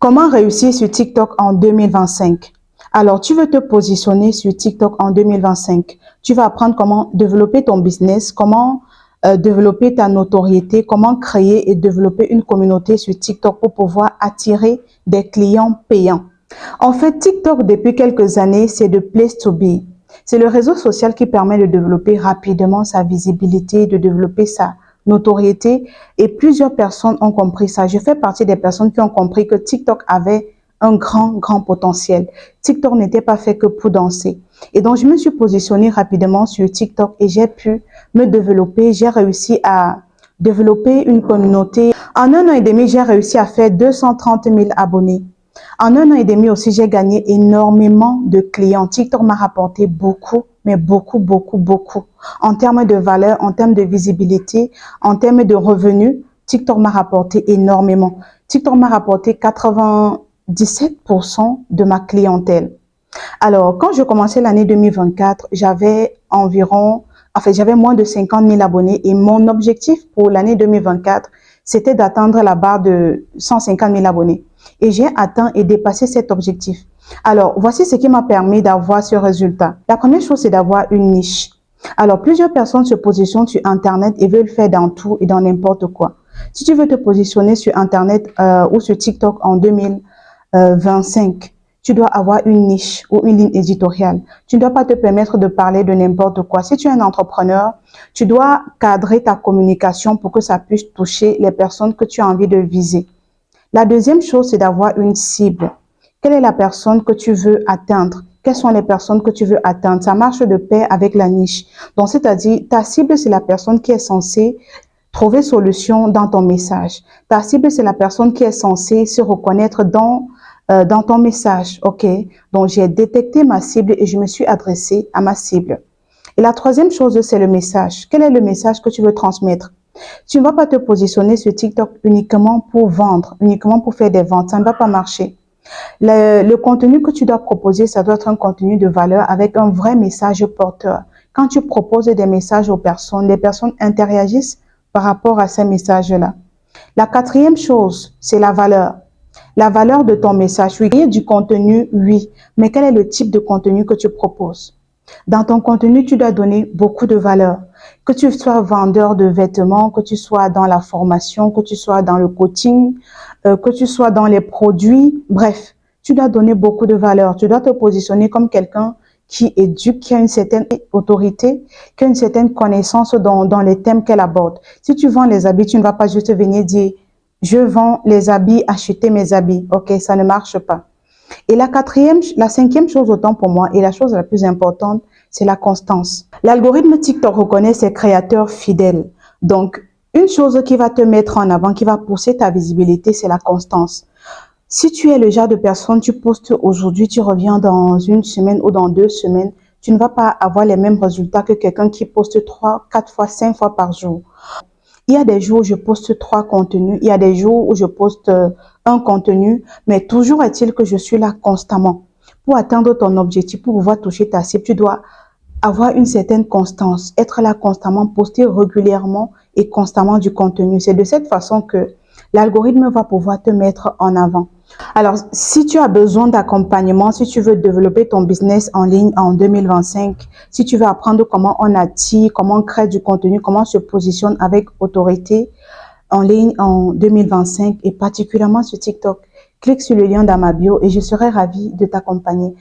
Comment réussir sur TikTok en 2025? Alors, tu veux te positionner sur TikTok en 2025. Tu vas apprendre comment développer ton business, comment développer ta notoriété, comment créer et développer une communauté sur TikTok pour pouvoir attirer des clients payants. En fait, TikTok, depuis quelques années, c'est the place to be. C'est le réseau social qui permet de développer rapidement sa visibilité, de développer sa notoriété, et plusieurs personnes ont compris ça. Je fais partie des personnes qui ont compris que TikTok avait un grand potentiel. TikTok n'était pas fait que pour danser. Et donc, je me suis positionnée rapidement sur TikTok et j'ai pu me développer. J'ai réussi à développer une communauté. En un an et demi, j'ai réussi à faire 230 000 abonnés. En un an et demi aussi, j'ai gagné énormément de clients. TikTok m'a rapporté beaucoup, mais beaucoup. En termes de valeur, en termes de visibilité, en termes de revenus, TikTok m'a rapporté énormément. TikTok m'a rapporté 97% de ma clientèle. Alors, quand je commençais l'année 2024, j'avais moins de 50 000 abonnés et mon objectif pour l'année 2024, c'était d'atteindre la barre de 150 000 abonnés. Et j'ai atteint et dépassé cet objectif. Alors, voici ce qui m'a permis d'avoir ce résultat. La première chose, c'est d'avoir une niche. Alors, plusieurs personnes se positionnent sur Internet et veulent faire dans tout et dans n'importe quoi. Si tu veux te positionner sur Internet ou sur TikTok en 2025, tu dois avoir une niche ou une ligne éditoriale. Tu ne dois pas te permettre de parler de n'importe quoi. Si tu es un entrepreneur, tu dois cadrer ta communication pour que ça puisse toucher les personnes que tu as envie de viser. La deuxième chose, c'est d'avoir une cible. Quelle est la personne que tu veux atteindre? Quelles sont les personnes que tu veux atteindre? Ça marche de pair avec la niche. Donc, c'est-à-dire, ta cible, c'est la personne qui est censée trouver solution dans ton message. Ta cible, c'est la personne qui est censée se reconnaître dans ton message. OK? Donc, j'ai détecté ma cible et je me suis adressée à ma cible. Et la troisième chose, c'est le message. Quel est le message que tu veux transmettre? Tu ne vas pas te positionner sur TikTok uniquement pour vendre, uniquement pour faire des ventes. Ça ne va pas marcher. Le contenu que tu dois proposer, ça doit être un contenu de valeur avec un vrai message porteur. Quand tu proposes des messages aux personnes, les personnes interagissent par rapport à ces messages-là. La quatrième chose, c'est la valeur. La valeur de ton message. Oui, il y a du contenu, oui. Mais quel est le type de contenu que tu proposes? Dans ton contenu, tu dois donner beaucoup de valeur. Que tu sois vendeur de vêtements, que tu sois dans la formation, que tu sois dans le coaching, que tu sois dans les produits, bref, tu dois donner beaucoup de valeur. Tu dois te positionner comme quelqu'un qui éduque, qui a une certaine autorité, qui a une certaine connaissance dans les thèmes qu'elle aborde. Si tu vends les habits, tu ne vas pas juste venir dire « je vends les habits, achetez mes habits ». Ok, ça ne marche pas. Et la cinquième chose autant pour moi, et la chose la plus importante, c'est la constance. L'algorithme TikTok reconnaît ses créateurs fidèles. Donc, une chose qui va te mettre en avant, qui va pousser ta visibilité, c'est la constance. Si tu es le genre de personne, tu postes aujourd'hui, tu reviens dans une semaine ou dans 2 semaines, tu ne vas pas avoir les mêmes résultats que quelqu'un qui poste 3, 4 fois, 5 fois par jour. Il y a des jours où je poste 3 contenus, il y a des jours où je poste un contenu, mais toujours est-il que je suis là constamment. Pour atteindre ton objectif, pour pouvoir toucher ta cible, tu dois avoir une certaine constance, être là constamment, poster régulièrement et constamment du contenu. C'est de cette façon que l'algorithme va pouvoir te mettre en avant. Alors, si tu as besoin d'accompagnement, si tu veux développer ton business en ligne en 2025, si tu veux apprendre comment on attire, comment on crée du contenu, comment on se positionne avec autorité en ligne en 2025 et particulièrement sur TikTok, clique sur le lien dans ma bio et je serai ravie de t'accompagner.